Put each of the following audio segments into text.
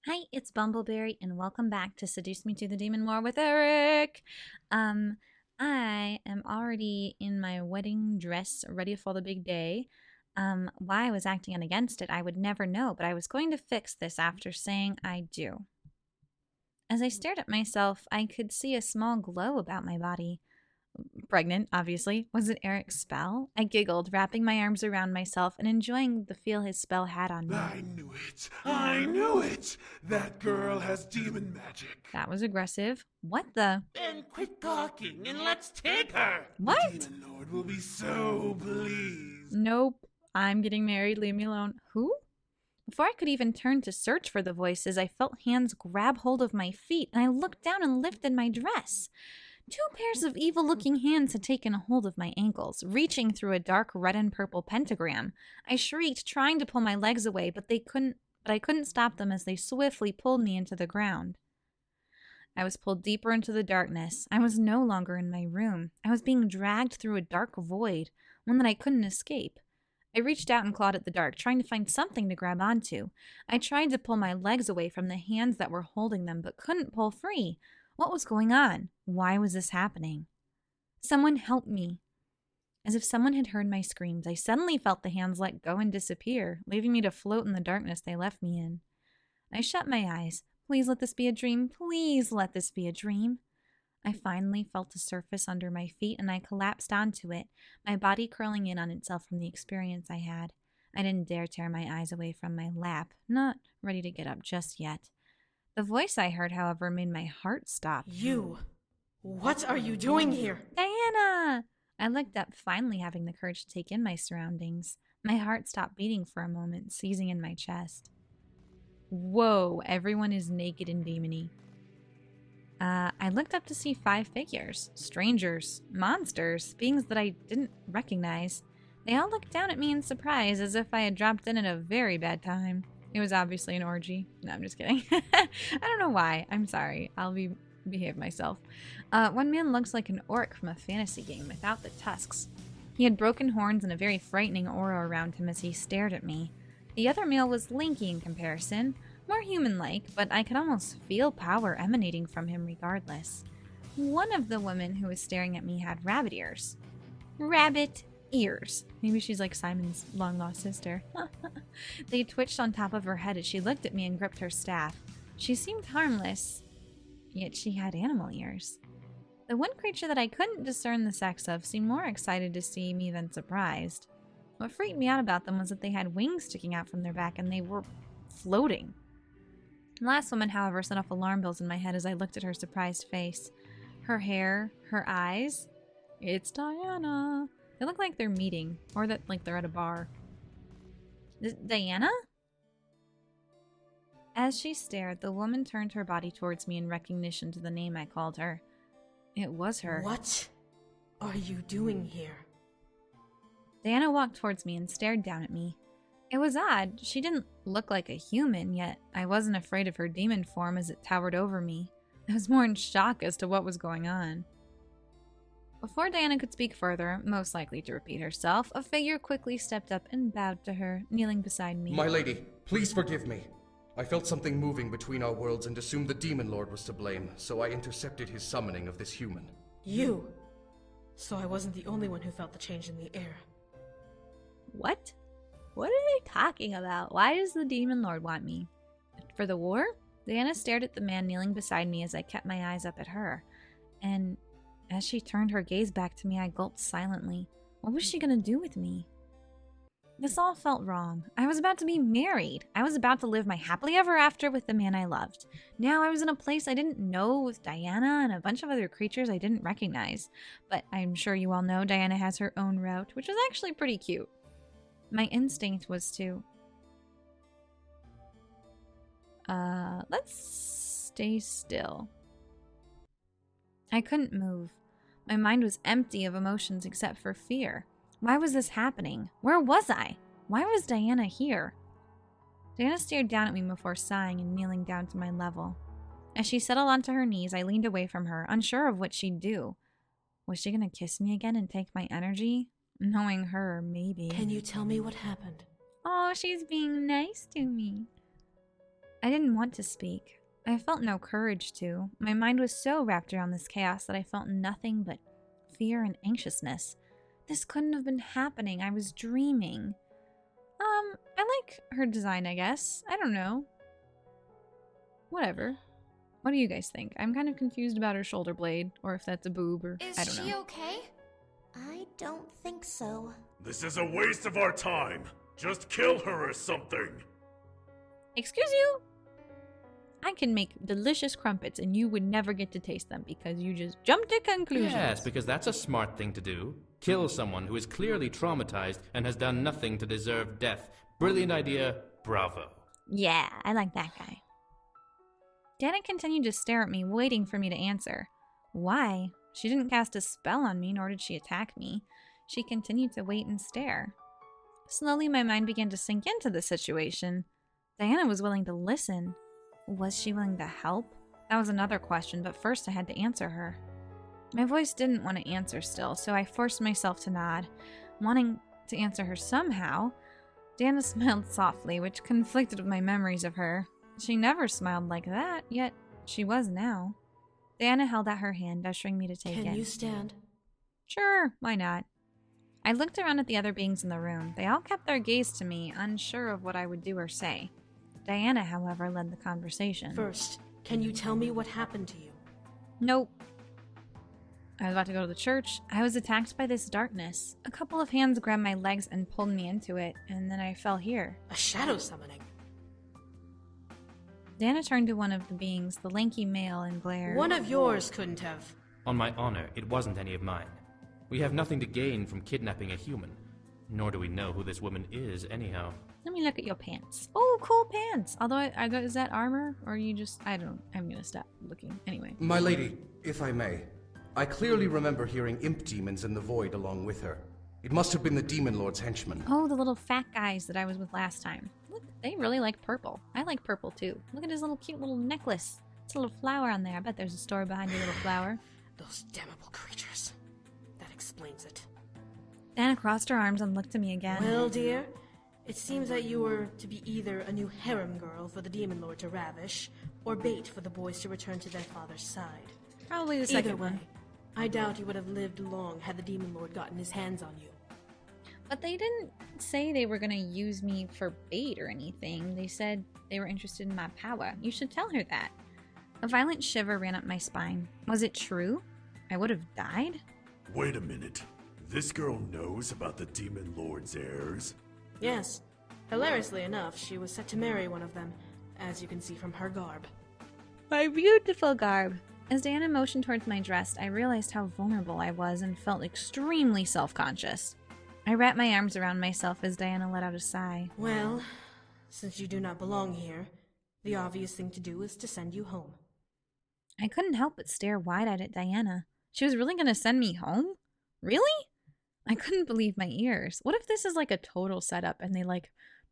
Hi, it's Bumbleberry, and welcome back to Seduce Me to the Demon War with Eric. I am already in my wedding dress, ready for the big day. Why I was acting against it, I would never know, but I was going to fix this after saying I do. As I stared at myself, I could see a small glow about my body. Pregnant, obviously. Was it Eric's spell? I giggled, wrapping my arms around myself and enjoying the feel his spell had on me. I knew it! I knew it! That girl has demon magic. That was aggressive. What the? Then quit talking and let's take her! What? The demon lord will be so pleased. Nope. I'm getting married. Leave me alone. Who? Before I could even turn to search for the voices, I felt hands grab hold of my feet, and I looked down and lifted my dress. Two pairs of evil-looking hands had taken a hold of my ankles, reaching through a dark red and purple pentagram. I shrieked, trying to pull my legs away, but I couldn't stop them as they swiftly pulled me into the ground. I was pulled deeper into the darkness. I was no longer in my room. I was being dragged through a dark void, one that I couldn't escape. I reached out and clawed at the dark, trying to find something to grab onto. I tried to pull my legs away from the hands that were holding them, but couldn't pull free. What was going on? Why was this happening? Someone help me. As if someone had heard my screams, I suddenly felt the hands let go and disappear, leaving me to float in the darkness they left me in. I shut my eyes. Please let this be a dream. Please let this be a dream. I finally felt a surface under my feet and I collapsed onto it, my body curling in on itself from the experience I had. I didn't dare tear my eyes away from my lap, not ready to get up just yet. The voice I heard, however, made my heart stop. You! What are you doing here? Diana! I looked up, finally having the courage to take in my surroundings. My heart stopped beating for a moment, seizing in my chest. Whoa, everyone is naked and demony. I looked up to see 5 figures. Strangers, monsters, beings that I didn't recognize. They all looked down at me in surprise, as if I had dropped in at a very bad time. It was obviously an orgy. No, I'm just kidding. I don't know why. I'm sorry. I'll behave myself. One man looks like an orc from a fantasy game without the tusks. He had broken horns and a very frightening aura around him as he stared at me. The other male was lanky in comparison, more human-like, but I could almost feel power emanating from him regardless. One of the women who was staring at me had rabbit ears. Rabbit ears. Maybe she's like Simon's long-lost sister. They twitched on top of her head as she looked at me and gripped her staff. She seemed harmless, yet she had animal ears. The one creature that I couldn't discern the sex of seemed more excited to see me than surprised. What freaked me out about them was that they had wings sticking out from their back and they were floating. The last woman, however, set off alarm bells in my head as I looked at her surprised face. Her hair, her eyes. It's Diana. They look like they're meeting, or that like they're at a bar. Diana? As she stared, the woman turned her body towards me in recognition to the name I called her. It was her. What are you doing here? Diana walked towards me and stared down at me. It was odd. She didn't look like a human, yet I wasn't afraid of her demon form as it towered over me. I was more in shock as to what was going on. Before Diana could speak further, most likely to repeat herself, a figure quickly stepped up and bowed to her, kneeling beside me. My lady, please forgive me. I felt something moving between our worlds and assumed the Demon Lord was to blame, so I intercepted his summoning of this human. You! So I wasn't the only one who felt the change in the air. What? What are they talking about? Why does the Demon Lord want me? For the war? Diana stared at the man kneeling beside me as I kept my eyes up at her. And as she turned her gaze back to me, I gulped silently. What was she gonna do with me? This all felt wrong. I was about to be married. I was about to live my happily ever after with the man I loved. Now I was in a place I didn't know with Diana and a bunch of other creatures I didn't recognize. But I'm sure you all know Diana has her own route, which was actually pretty cute. My instinct was to... let's stay still. I couldn't move. My mind was empty of emotions except for fear. Why was this happening? Where was I? Why was Diana here? Diana stared down at me before sighing and kneeling down to my level. As she settled onto her knees, I leaned away from her, unsure of what she'd do. Was she gonna kiss me again and take my energy? Knowing her, maybe. Can you tell me what happened? Oh, she's being nice to me. I didn't want to speak. I felt no courage to. My mind was so wrapped around this chaos that I felt nothing but fear and anxiousness. This couldn't have been happening. I was dreaming. I like her design, I guess. I don't know. Whatever. What do you guys think? I'm kind of confused about her shoulder blade, or if that's a boob, or I don't know. Is she okay? I don't think so. This is a waste of our time. Just kill her or something. Excuse you? I can make delicious crumpets and you would never get to taste them because you just jumped to conclusions. Yes, because that's a smart thing to do. Kill someone who is clearly traumatized and has done nothing to deserve death. Brilliant idea. Bravo. Yeah, I like that guy. Dana continued to stare at me, waiting for me to answer. Why? She didn't cast a spell on me, nor did she attack me. She continued to wait and stare. Slowly, my mind began to sink into the situation. Diana was willing to listen. Was she willing to help? That was another question, but first I had to answer her. My voice didn't want to answer still, so I forced myself to nod, wanting to answer her somehow. Dana smiled softly, which conflicted with my memories of her. She never smiled like that, yet she was now. Diana held out her hand, ushering me to take it. Can you stand? Sure, why not? I looked around at the other beings in the room. They all kept their gaze to me, unsure of what I would do or say. Diana, however, led the conversation. First, can you tell me what happened to you? Nope. I was about to go to the church. I was attacked by this darkness. A couple of hands grabbed my legs and pulled me into it, and then I fell here. A shadow summoning. Dana turned to one of the beings, the lanky male, and glared. One of yours couldn't have. On my honor, it wasn't any of mine. We have nothing to gain from kidnapping a human. Nor do we know who this woman is, anyhow. Let me look at your pants. Oh, cool pants. Although, is that armor? Or you just... I don't know. I'm gonna stop looking. Anyway. My lady, if I may, I clearly remember hearing imp demons in the void along with her. It must have been the Demon Lord's henchmen. Oh, the little fat guys that I was with last time. Look, they really like purple. I like purple too. Look at his little cute little necklace. It's a little flower on there. I bet there's a story behind your little flower. Those damnable creatures. That explains it. Dana crossed her arms and looked at me again. Well, dear, it seems that you were to be either a new harem girl for the Demon Lord to ravish, or bait for the boys to return to their father's side. Probably the Either second way, one. I doubt you would have lived long had the Demon Lord gotten his hands on you. But they didn't say they were going to use me for bait or anything. They said they were interested in my power. You should tell her that. A violent shiver ran up my spine. Was it true? I would have died? Wait a minute. This girl knows about the Demon Lord's heirs? Yes. Hilariously enough, she was set to marry one of them, as you can see from her garb. My beautiful garb. As Diana motioned towards my dress, I realized how vulnerable I was and felt extremely self-conscious. I wrapped my arms around myself as Diana let out a sigh. Well, since you do not belong here, the obvious thing to do is to send you home. I couldn't help but stare wide-eyed at Diana. She was really going to send me home? Really? I couldn't believe my ears. What if this is like a total setup and they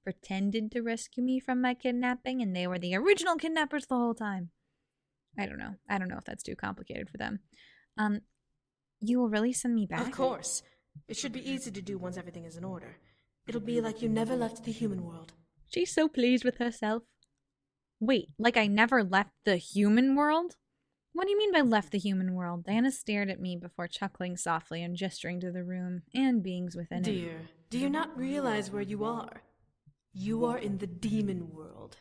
pretended to rescue me from my kidnapping and they were the original kidnappers the whole time? I don't know. I don't know if that's too complicated for them. You will really send me back? Of course. It should be easy to do once everything is in order. It'll be like you never left the human world. She's so pleased with herself. Wait, like I never left the human world? What do you mean by left the human world? Diana stared at me before chuckling softly and gesturing to the room and beings within it. Dear, do you not realize where you are? You are in the demon world.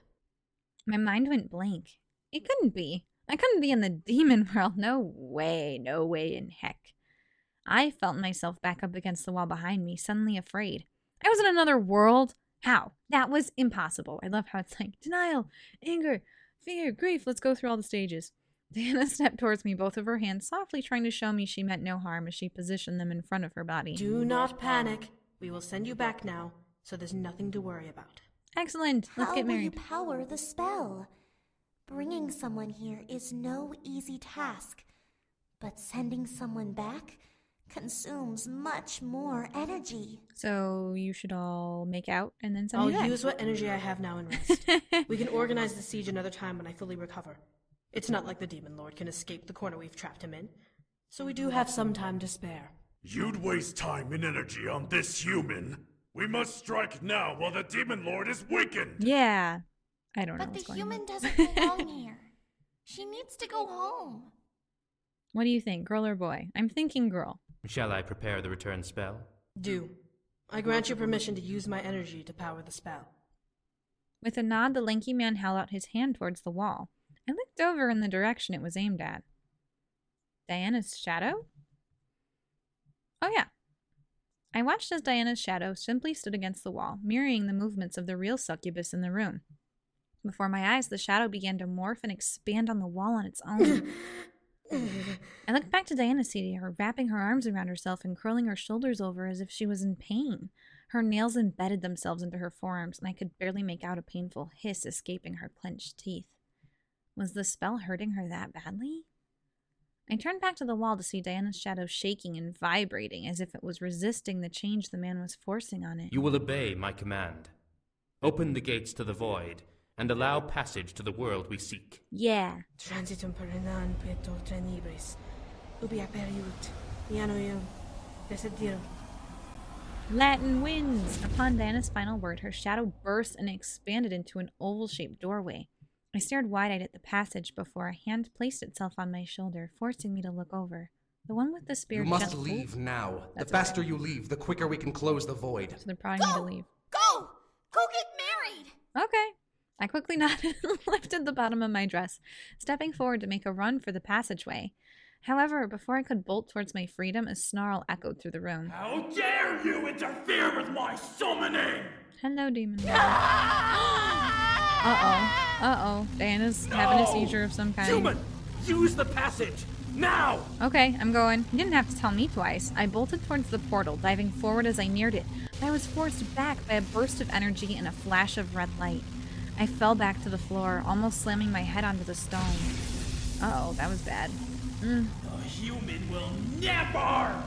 My mind went blank. It couldn't be. I couldn't be in the demon world. No way in heck. I felt myself back up against the wall behind me, suddenly afraid. I was in another world? How? That was impossible. I love how it's like denial, anger, fear, grief. Let's go through all the stages. Diana stepped towards me, both of her hands softly trying to show me she meant no harm as she positioned them in front of her body. Do not panic. We will send you back now, so there's nothing to worry about. Excellent. Let's get married. How will you power the spell? Bringing someone here is no easy task, but sending someone back consumes much more energy. So you should all make out and then send I'll me back. use what energy I have now and rest. We can organize the siege another time when I fully recover. It's not like the Demon Lord can escape the corner we've trapped him in, so we do have some time to spare. You'd waste time and energy on this human. We must strike now while the Demon Lord is weakened. Yeah. I don't know But what's the going on. human doesn't belong here. She needs to go home. What do you think, girl or boy? I'm thinking girl. Shall I prepare the return spell? Do. I grant you permission to use my energy to power the spell. With a nod, the lanky man held out his hand towards the wall. I looked over in the direction it was aimed at. Diana's shadow? Oh yeah. I watched as Diana's shadow simply stood against the wall, mirroring the movements of the real succubus in the room. Before my eyes, the shadow began to morph and expand on the wall on its own. I looked back to Diana seating her, wrapping her arms around herself and curling her shoulders over as if she was in pain. Her nails embedded themselves into her forearms, and I could barely make out a painful hiss escaping her clenched teeth. Was the spell hurting her that badly? I turned back to the wall to see Diana's shadow shaking and vibrating as if it was resisting the change the man was forcing on it. You will obey my command. Open the gates to the void, and allow passage to the world we seek. Yeah. Transitum per renan peto trenibris. Ubi aperiut. Ianoium. Desediro. Latin wins! Upon Diana's final word, her shadow burst and expanded into an oval-shaped doorway. I stared wide-eyed at the passage before a hand placed itself on my shoulder, forcing me to look over. The one with the spear You must just- leave now. That's The faster you leave, the quicker we can close the void. So they're prodding me to leave. Go! Go get married! Okay. I quickly nodded and lifted the bottom of my dress, stepping forward to make a run for the passageway. However, before I could bolt towards my freedom, a snarl echoed through the room. How dare you interfere with my summoning! Hello, demon. Uh-oh. Diana's having a seizure of some kind. Human! Use the passage! Now! Okay, I'm going. You didn't have to tell me twice. I bolted towards the portal, diving forward as I neared it. But I was forced back by a burst of energy and a flash of red light. I fell back to the floor, almost slamming my head onto the stone. Uh-oh, that was bad. A human will never,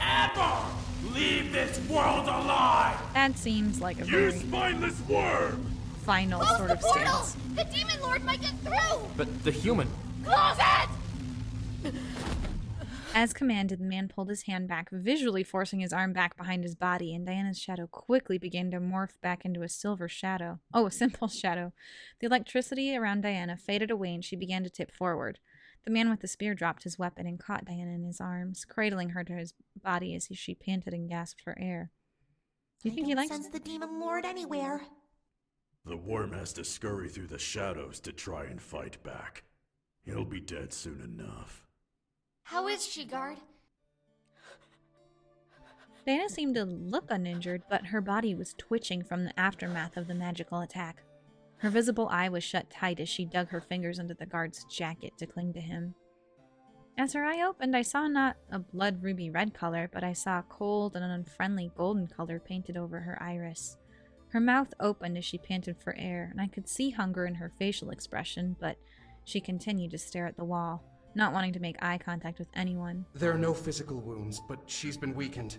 ever leave this world alive! That seems like a You very spineless worm! final Close sort the of portal! stance. The demon lord might get through! But the human... Close it! As commanded, the man pulled his hand back, visually forcing his arm back behind his body, and Diana's shadow quickly began to morph back into a silver shadow. Oh, a simple shadow. The electricity around Diana faded away and she began to tip forward. The man with the spear dropped his weapon and caught Diana in his arms, cradling her to his body as she panted and gasped for air. Do you think he likes sense the demon lord anywhere. The worm has to scurry through the shadows to try and fight back. He'll be dead soon enough. How is she, guard? Diana seemed to look uninjured, but her body was twitching from the aftermath of the magical attack. Her visible eye was shut tight as she dug her fingers into the guard's jacket to cling to him. As her eye opened, I saw not a blood ruby red color, but I saw a cold and unfriendly golden color painted over her iris. Her mouth opened as she panted for air, and I could see hunger in her facial expression, but she continued to stare at the wall, not wanting to make eye contact with anyone. There are no physical wounds, but she's been weakened.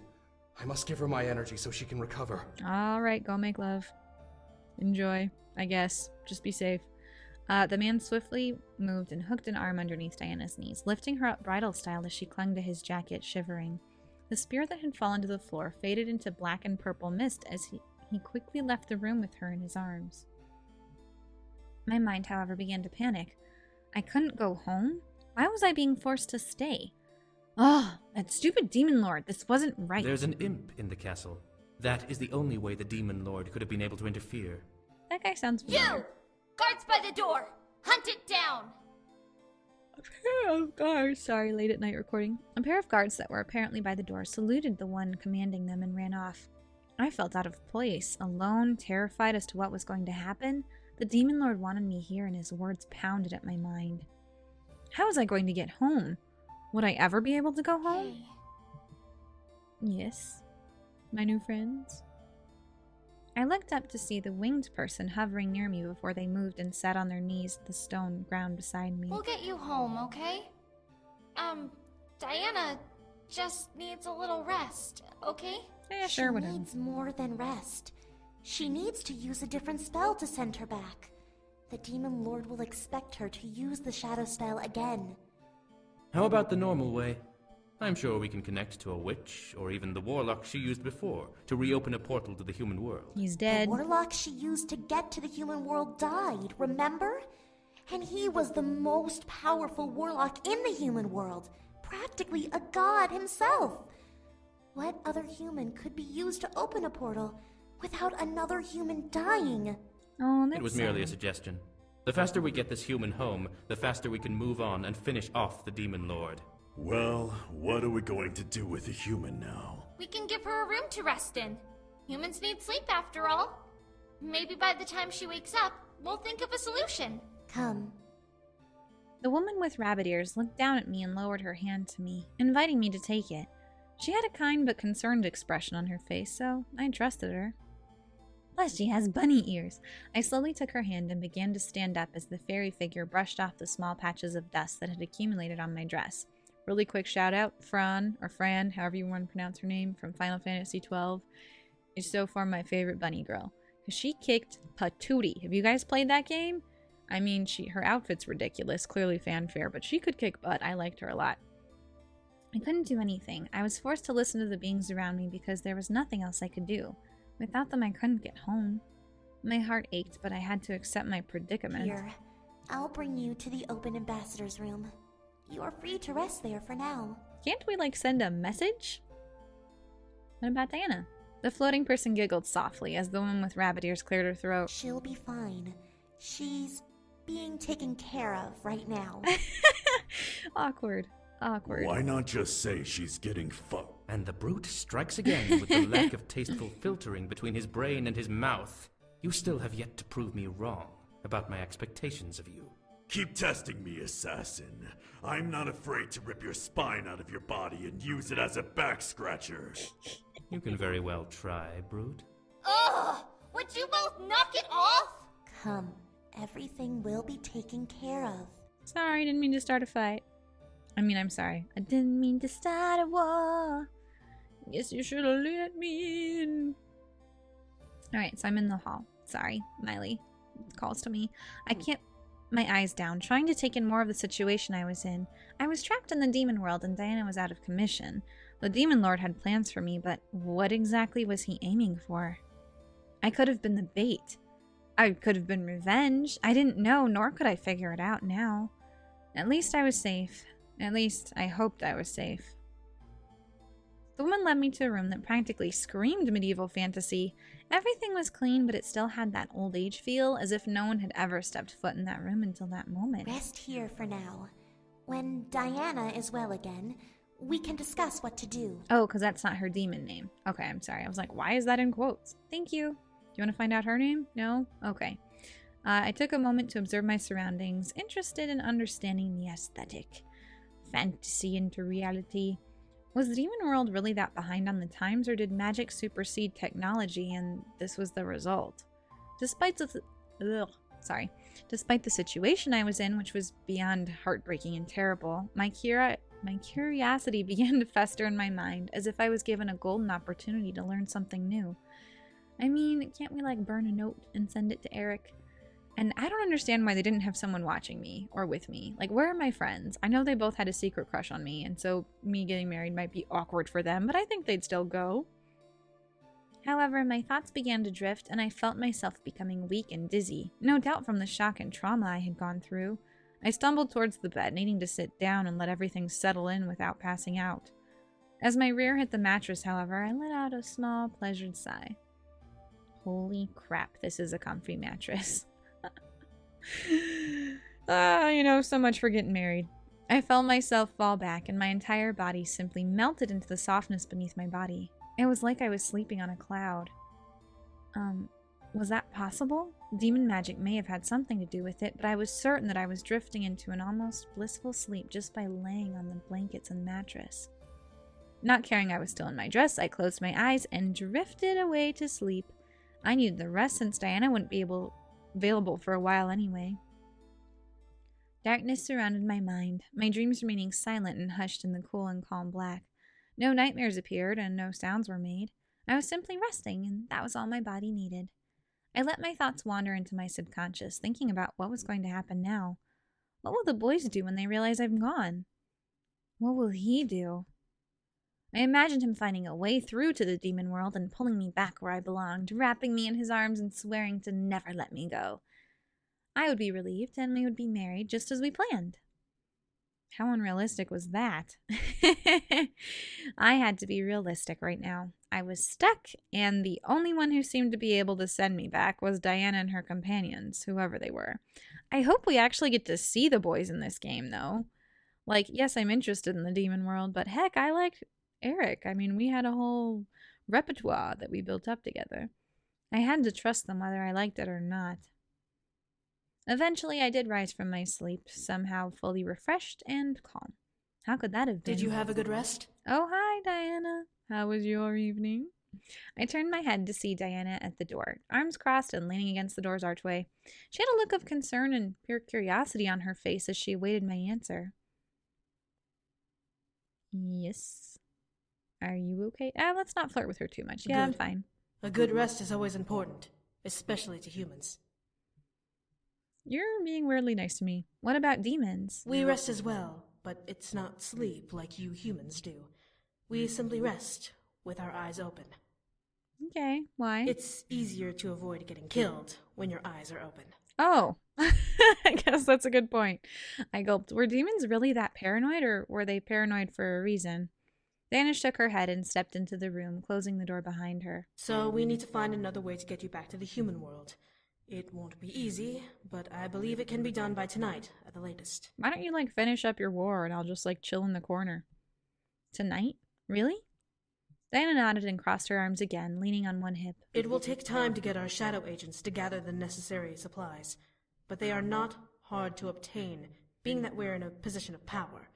I must give her my energy so she can recover. All right, go make love. Enjoy, I guess. Just be safe. The man swiftly moved and hooked an arm underneath Diana's knees, lifting her up bridal style as she clung to his jacket, shivering. The spear that had fallen to the floor faded into black and purple mist as he quickly left the room with her in his arms. My mind, however, began to panic. I couldn't go home? Why was I being forced to stay? Oh, that stupid demon lord. This wasn't right. There's an imp in the castle. That is the only way the demon lord could have been able to interfere. That guy sounds You! familiar. Guards by the door! Hunt it down! A pair of guards, sorry, late at night recording. A pair of guards that were apparently by the door saluted the one commanding them and ran off. I felt out of place, alone, terrified as to what was going to happen. The demon lord wanted me here and his words pounded at my mind. How was I going to get home? Would I ever be able to go home? Hey, Yes, my new friends. I looked up to see the winged person hovering near me before they moved and sat on their knees at the stone ground beside me. we'll get you home, okay? Diana just needs a little rest, okay? Yeah, she sure, whatever. needs more than rest. She needs to use a different spell to send her back. The demon lord will expect her to use the shadow spell again. How about the normal way? I'm sure we can connect to a witch, or even the warlock she used before, to reopen a portal to the human world. He's The dead. warlock she used to get to the human world died, remember? And he was the most powerful warlock in the human world, practically a god himself. What other human could be used to open a portal without another human dying? Oh, that's It was merely a sad. suggestion. The faster we get this human home, the faster we can move on and finish off the Demon Lord. Well, what are we going to do with the human now? We can give her a room to rest in. Humans need sleep after all. Maybe by the time she wakes up, we'll think of a solution. Come. The woman with rabbit ears looked down at me and lowered her hand to me, inviting me to take it. She had a kind but concerned expression on her face, so I trusted her. Plus, she has bunny ears. I slowly took her hand and began to stand up as the fairy figure brushed off the small patches of dust that had accumulated on my dress. Really quick shout out, Fran, however you want to pronounce her name, from Final Fantasy XII, is so far my favorite bunny girl. Because she kicked patootie. Have you guys played that game? I mean, her outfit's ridiculous, clearly fanfare, but she could kick butt. I liked her a lot. I couldn't do anything. I was forced to listen to the beings around me because there was nothing else I could do. Without them, I couldn't get home. My heart ached, but I had to accept my predicament. Here, I'll bring you to the open ambassador's room. You are free to rest there for now. Can't we, send a message? What about Diana? The floating person giggled softly as the woman with rabbit ears cleared her throat. She'll be fine. She's being taken care of right now. Awkward. Why not just say she's getting And the brute strikes again with the lack of tasteful filtering between his brain and his mouth. You still have yet to prove me wrong about my expectations of you. Keep testing me, assassin. I'm not afraid to rip your spine out of your body and use it as a back scratcher. You can very well try, brute. Ugh! Would you both knock it off? Come, everything will be taken care of. Sorry, didn't mean to start a fight. I'm sorry. I didn't mean to start a war. Guess you should have let me in. Alright, so I'm in the hall. Sorry, Miley calls to me. I can't... My eyes down, trying to take in more of the situation I was in. I was trapped in the demon world and Diana was out of commission. The demon lord had plans for me, but what exactly was he aiming for? I could have been the bait. I could have been revenge. I didn't know, nor could I figure it out now. At least I was safe. At least I hoped I was safe. The woman led me to a room that practically screamed medieval fantasy. Everything was clean, but it still had that old age feel, as if no one had ever stepped foot in that room until that moment. Rest here for now. When Diana is well again, we can discuss what to do. Oh, because that's not her demon name. Okay, I'm sorry. I was like, why is that in quotes? Thank you. Do you want to find out her name? No? Okay. I took a moment to observe my surroundings, interested in understanding the aesthetic. Fantasy into reality. Was the demon world really that behind on the times, or did magic supersede technology and this was the result? Despite the situation I was in, which was beyond heartbreaking and terrible, my curiosity began to fester in my mind, as if I was given a golden opportunity to learn something new. I mean, can't we burn a note and send it to Eric? And I don't understand why they didn't have someone watching me or with me. Where are my friends? I know they both had a secret crush on me, and so me getting married might be awkward for them, but I think they'd still go. However, my thoughts began to drift, and I felt myself becoming weak and dizzy, no doubt from the shock and trauma I had gone through. I stumbled towards the bed, needing to sit down and let everything settle in without passing out. As my rear hit the mattress, however, I let out a small, pleasured sigh. Holy crap, this is a comfy mattress. So much for getting married. I felt myself fall back, and my entire body simply melted into the softness beneath my body. It was like I was sleeping on a cloud. Was that possible? Demon magic may have had something to do with it, but I was certain that I was drifting into an almost blissful sleep just by laying on the blankets and mattress. Not caring I was still in my dress, I closed my eyes and drifted away to sleep. I needed the rest since Diana wouldn't be available for a while anyway. Darkness surrounded my mind, my dreams remaining silent and hushed in the cool and calm black. No nightmares appeared and no sounds were made. I was simply resting, and that was all my body needed. I let my thoughts wander into my subconscious, thinking about what was going to happen now. What will the boys do when they realize I'm gone? What will he do? I imagined him finding a way through to the demon world and pulling me back where I belonged, wrapping me in his arms and swearing to never let me go. I would be relieved, and we would be married just as we planned. How unrealistic was that? I had to be realistic right now. I was stuck, and the only one who seemed to be able to send me back was Diana and her companions, whoever they were. I hope we actually get to see the boys in this game, though. Like, yes, I'm interested in the demon world, but heck, I liked Eric. I mean, we had a whole repertoire that we built up together. I had to trust them whether I liked it or not. Eventually, I did rise from my sleep, somehow fully refreshed and calm. How could that have been? Did you have a good rest? Oh, hi, Diana. How was your evening? I turned my head to see Diana at the door, arms crossed and leaning against the door's archway. She had a look of concern and pure curiosity on her face as she awaited my answer. Yes. Are you okay? Let's not flirt with her too much. Yeah, I'm fine. A good rest is always important, especially to humans. You're being weirdly nice to me. What about demons? We rest as well, but it's not sleep like you humans do. We simply rest with our eyes open. Okay, why? It's easier to avoid getting killed when your eyes are open. Oh, I guess that's a good point. I gulped. Were demons really that paranoid, or were they paranoid for a reason? Diana shook her head and stepped into the room, closing the door behind her. So we need to find another way to get you back to the human world. It won't be easy, but I believe it can be done by tonight at the latest. Why don't you, finish up your war and I'll just, chill in the corner? Tonight? Really? Diana nodded and crossed her arms again, leaning on one hip. It will take time to get our shadow agents to gather the necessary supplies, but they are not hard to obtain, being that we're in a position of power.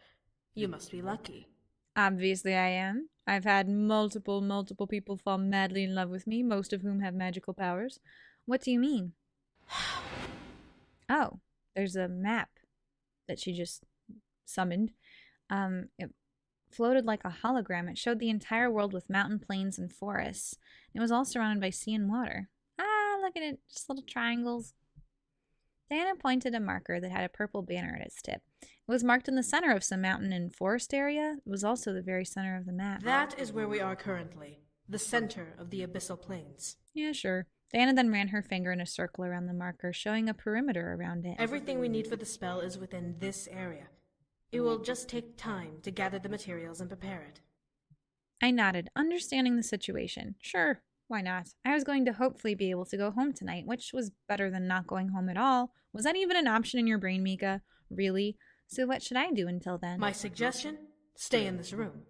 You must be lucky. Obviously I am. I've had multiple people fall madly in love with me, most of whom have magical powers. What do you mean? Oh, there's a map that she just summoned. It floated like a hologram. It showed the entire world with mountain, plains, and forests. It was all surrounded by sea and water. Ah, look at it, just little triangles. Diana pointed a marker that had a purple banner at its tip. It was marked in the center of some mountain and forest area. It was also the very center of the map. That is where we are currently, the center of the abyssal plains. Yeah, sure. Diana then ran her finger in a circle around the marker, showing a perimeter around it. Everything we need for the spell is within this area. It will just take time to gather the materials and prepare it. I nodded, understanding the situation. Sure, why not? I was going to hopefully be able to go home tonight, which was better than not going home at all. Was that even an option in your brain, Mika? Really? So what should I do until then? My suggestion? Stay in this room.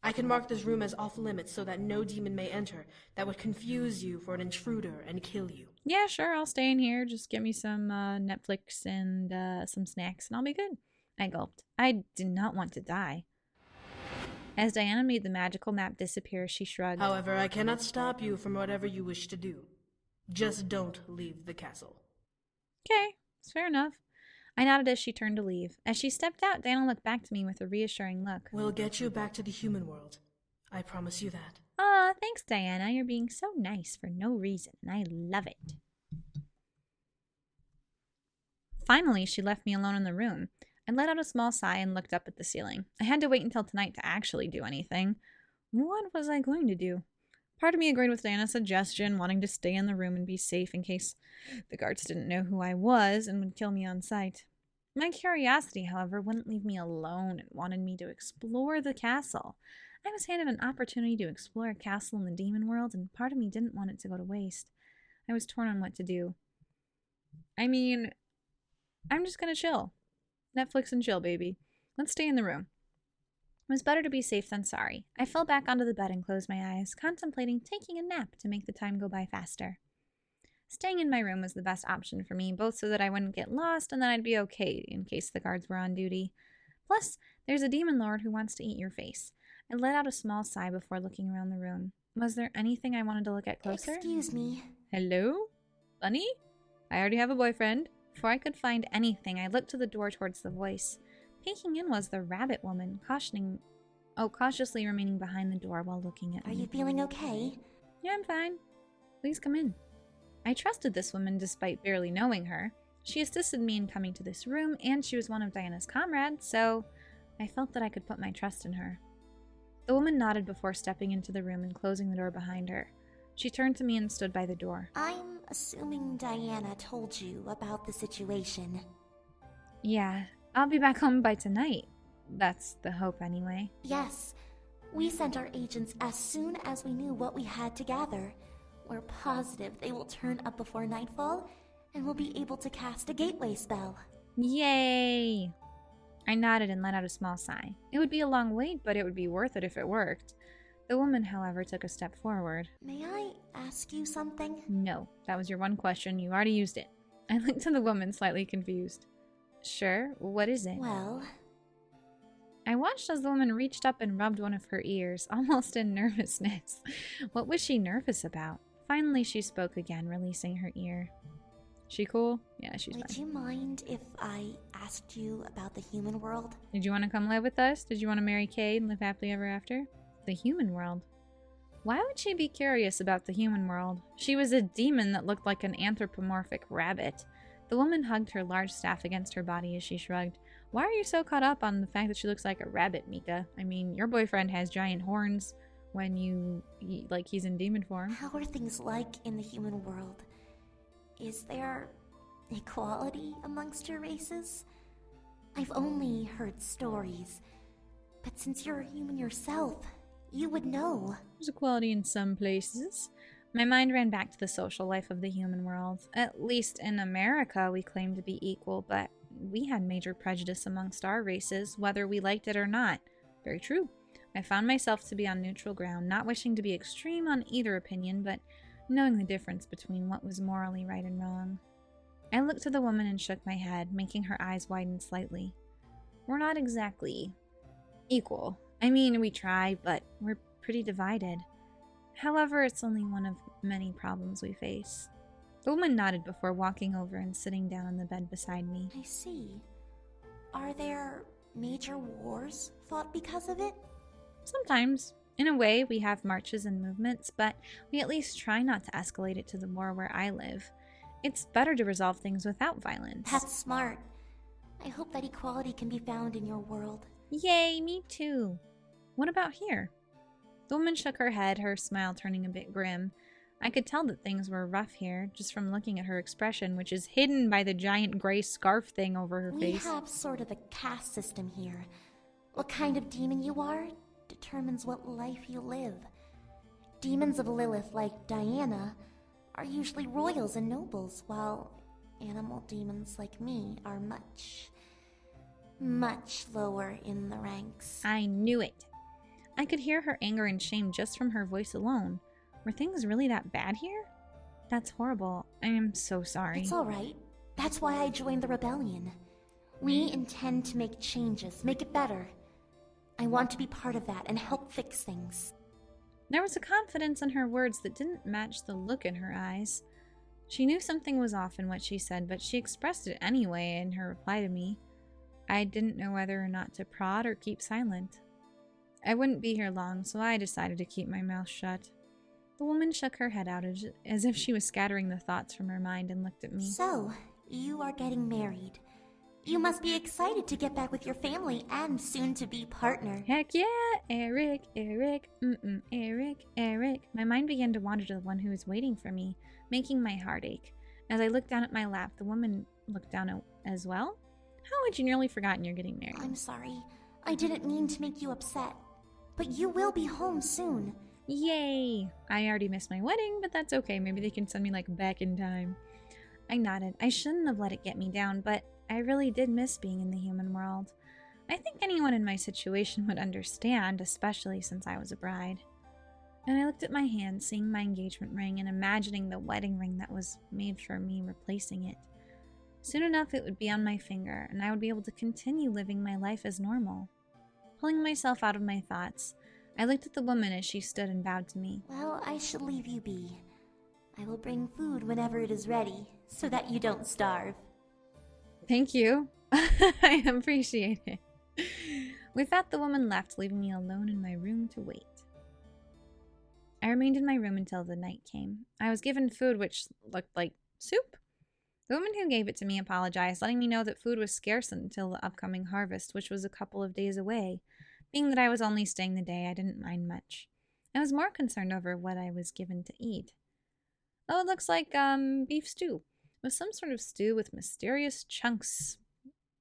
I can mark this room as off-limits so that no demon may enter that would confuse you for an intruder and kill you. Yeah, sure, I'll stay in here. Just get me some Netflix and some snacks, and I'll be good. I gulped. I did not want to die. As Diana made the magical map disappear, she shrugged. However, I cannot stop you from whatever you wish to do. Just don't leave the castle. Okay, it's fair enough. I nodded as she turned to leave. As she stepped out, Diana looked back to me with a reassuring look. We'll get you back to the human world. I promise you that. Aw, thanks, Diana. You're being so nice for no reason, and I love it. Finally, she left me alone in the room. I let out a small sigh and looked up at the ceiling. I had to wait until tonight to actually do anything. What was I going to do? Part of me agreed with Diana's suggestion, wanting to stay in the room and be safe in case the guards didn't know who I was and would kill me on sight. My curiosity, however, wouldn't leave me alone and wanted me to explore the castle. I was handed an opportunity to explore a castle in the demon world, and part of me didn't want it to go to waste. I was torn on what to do. I mean, I'm just gonna chill. Netflix and chill, baby. Let's stay in the room. It was better to be safe than sorry. I fell back onto the bed and closed my eyes, contemplating taking a nap to make the time go by faster. Staying in my room was the best option for me, both so that I wouldn't get lost and that I'd be okay in case the guards were on duty. Plus, there's a demon lord who wants to eat your face. I let out a small sigh before looking around the room. Was there anything I wanted to look at closer? Excuse me. Hello? Bunny? I already have a boyfriend. Before I could find anything, I looked to the door towards the voice. Peeking in was the rabbit woman, cautiously remaining behind the door while looking at me. Are you feeling okay? Yeah, I'm fine. Please come in. I trusted this woman despite barely knowing her. She assisted me in coming to this room, and she was one of Diana's comrades, so I felt that I could put my trust in her. The woman nodded before stepping into the room and closing the door behind her. She turned to me and stood by the door. I'm assuming Diana told you about the situation. Yeah, I'll be back home by tonight. That's the hope anyway. Yes. We sent our agents as soon as we knew what we had to gather. We're positive they will turn up before nightfall, and we'll be able to cast a gateway spell. Yay! I nodded and let out a small sigh. It would be a long wait, but it would be worth it if it worked. The woman, however, took a step forward. May I ask you something? No, that was your one question. You already used it. I looked at the woman, slightly confused. Sure, what is it? Well, I watched as the woman reached up and rubbed one of her ears, almost in nervousness. What was she nervous about? Finally, she spoke again, releasing her ear. She cool? Yeah, she's would fine. you mind if I asked you about the human world? Did you want to come live with us? Did you want to marry Cade and live happily ever after? The human world? Why would she be curious about the human world? She was a demon that looked like an anthropomorphic rabbit. The woman hugged her large staff against her body as she shrugged. Why are you so caught up on the fact that she looks like a rabbit, Mika? I mean, your boyfriend has giant horns when he's in demon form. How are things like in the human world? Is there equality amongst your races? I've only heard stories, but since you're a human yourself, you would know. There's equality in some places. My mind ran back to the social life of the human world. At least in America, we claim to be equal, but we had major prejudice amongst our races, whether we liked it or not. Very true. I found myself to be on neutral ground, not wishing to be extreme on either opinion, but knowing the difference between what was morally right and wrong. I looked to the woman and shook my head, making her eyes widen slightly. We're not exactly equal. I mean, we try, but we're pretty divided. However, it's only one of many problems we face. The woman nodded before walking over and sitting down on the bed beside me. I see. Are there major wars fought because of it? Sometimes. In a way, we have marches and movements, but we at least try not to escalate it to the war where I live. It's better to resolve things without violence. That's smart. I hope that equality can be found in your world. Yay, me too. What about here? The woman shook her head, her smile turning a bit grim. I could tell that things were rough here, just from looking at her expression, which is hidden by the giant gray scarf thing over her face. We have sort of a caste system here. What kind of demon you are determines what life you live. Demons of Lilith like Diana are usually royals and nobles, while animal demons like me are much, much lower in the ranks. I knew it. I could hear her anger and shame just from her voice alone. Were things really that bad here? That's horrible. I am so sorry. It's all right. That's why I joined the rebellion. We intend to make changes, make it better. I want to be part of that and help fix things. There was a confidence in her words that didn't match the look in her eyes. She knew something was off in what she said, but she expressed it anyway in her reply to me. I didn't know whether or not to prod or keep silent. I wouldn't be here long, so I decided to keep my mouth shut. The woman shook her head out as if she was scattering the thoughts from her mind and looked at me. So, you are getting married. You must be excited to get back with your family and soon-to-be partner. Heck yeah! Eric, Eric, Eric, Eric. My mind began to wander to the one who was waiting for me, making my heart ache. As I looked down at my lap, the woman looked down as well. How had you nearly forgotten you're getting married? I'm sorry. I didn't mean to make you upset. But you will be home soon. Yay! I already missed my wedding, but that's okay. Maybe they can send me back in time. I nodded. I shouldn't have let it get me down, but I really did miss being in the human world. I think anyone in my situation would understand, especially since I was a bride. And I looked at my hand, seeing my engagement ring and imagining the wedding ring that was made for me replacing it. Soon enough it would be on my finger, and I would be able to continue living my life as normal. Pulling myself out of my thoughts, I looked at the woman as she stood and bowed to me. Well, I shall leave you be. I will bring food whenever it is ready, so that you don't starve. Thank you. I appreciate it. With that, the woman left, leaving me alone in my room to wait. I remained in my room until the night came. I was given food which looked like soup. The woman who gave it to me apologized, letting me know that food was scarce until the upcoming harvest, which was a couple of days away. Being that I was only staying the day, I didn't mind much. I was more concerned over what I was given to eat. Oh, it looks like, beef stew. It was some sort of stew with mysterious chunks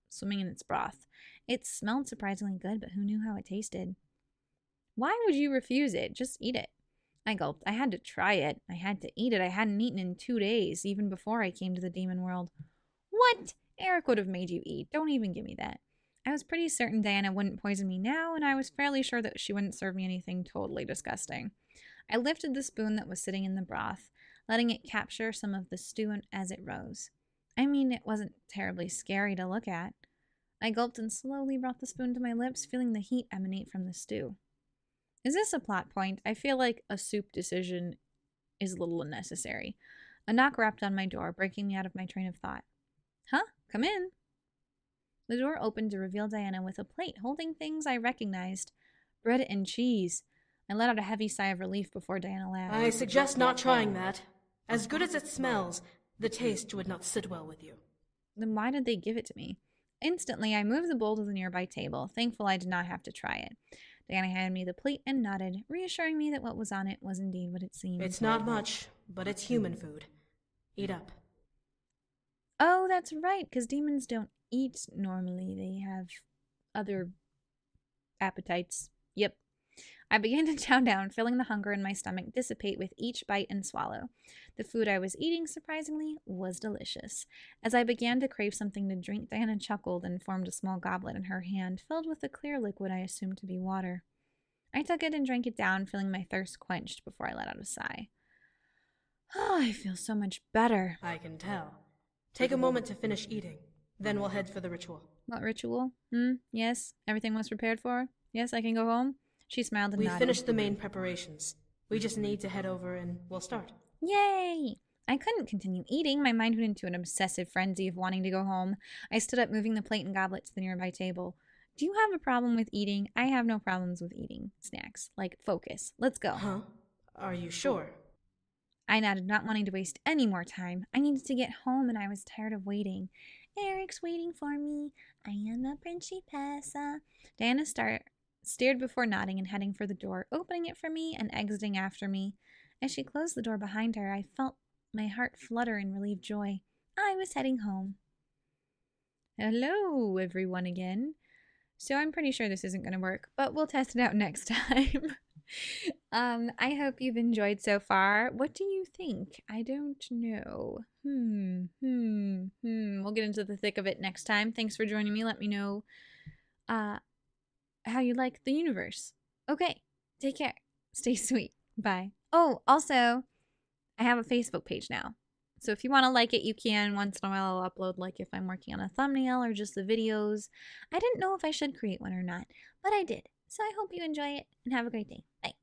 swimming in its broth. It smelled surprisingly good, but who knew how it tasted? Why would you refuse it? Just eat it. I gulped. I had to try it. I had to eat it. I hadn't eaten in 2 days, even before I came to the demon world. What? Eric would have made you eat. Don't even give me that. I was pretty certain Diana wouldn't poison me now, and I was fairly sure that she wouldn't serve me anything totally disgusting. I lifted the spoon that was sitting in the broth, letting it capture some of the stew as it rose. I mean, it wasn't terribly scary to look at. I gulped and slowly brought the spoon to my lips, feeling the heat emanate from the stew. Is this a plot point? I feel like a soup decision is a little unnecessary. A knock rapped on my door, breaking me out of my train of thought. Huh? Come in. The door opened to reveal Diana with a plate holding things I recognized. Bread and cheese. I let out a heavy sigh of relief before Diana laughed. I suggest not trying that. As good as it smells, the taste would not sit well with you. Then why did they give it to me? Instantly, I moved the bowl to the nearby table, thankful I did not have to try it. Diana handed me the plate and nodded, reassuring me that what was on it was indeed what it seemed. It's not much, but it's human food. Eat up. Oh, that's right, because demons don't eat normally. They have other appetites. Yep. I began to chow down, feeling the hunger in my stomach dissipate with each bite and swallow. The food I was eating, surprisingly, was delicious. As I began to crave something to drink, Diana chuckled and formed a small goblet in her hand, filled with a clear liquid I assumed to be water. I took it and drank it down, feeling my thirst quenched before I let out a sigh. Oh, I feel so much better. I can tell. Take a moment to finish eating. Then we'll head for the ritual. What ritual? Yes? Everything was prepared for? Yes, I can go home? She smiled and We nodded. finished the main preparations. We just need to head over and we'll start. Yay! I couldn't continue eating. My mind went into an obsessive frenzy of wanting to go home. I stood up, moving the plate and goblet to the nearby table. Do you have a problem with eating? I have no problems with eating snacks. Like, focus. Let's go. Huh? Are you sure? I nodded, not wanting to waste any more time. I needed to get home, and I was tired of waiting. Eric's waiting for me. I am a principessa. Diana stared before nodding and heading for the door, opening it for me and exiting after me. As she closed the door behind her, I felt my heart flutter in relieved joy. I was heading home. Hello, everyone, again. So I'm pretty sure this isn't going to work, but we'll test it out next time. I hope you've enjoyed so far. What do you think? I don't know. We'll get into the thick of it next time. Thanks for joining me. Let me know how you like the universe. Okay, take care. Stay sweet. Bye. Oh, also, I have a Facebook page now. So if you want to like it, you can. Once in a while, I'll upload, like, if I'm working on a thumbnail or just the videos. I didn't know if I should create one or not, but I did. So I hope you enjoy it and have a great day. Bye.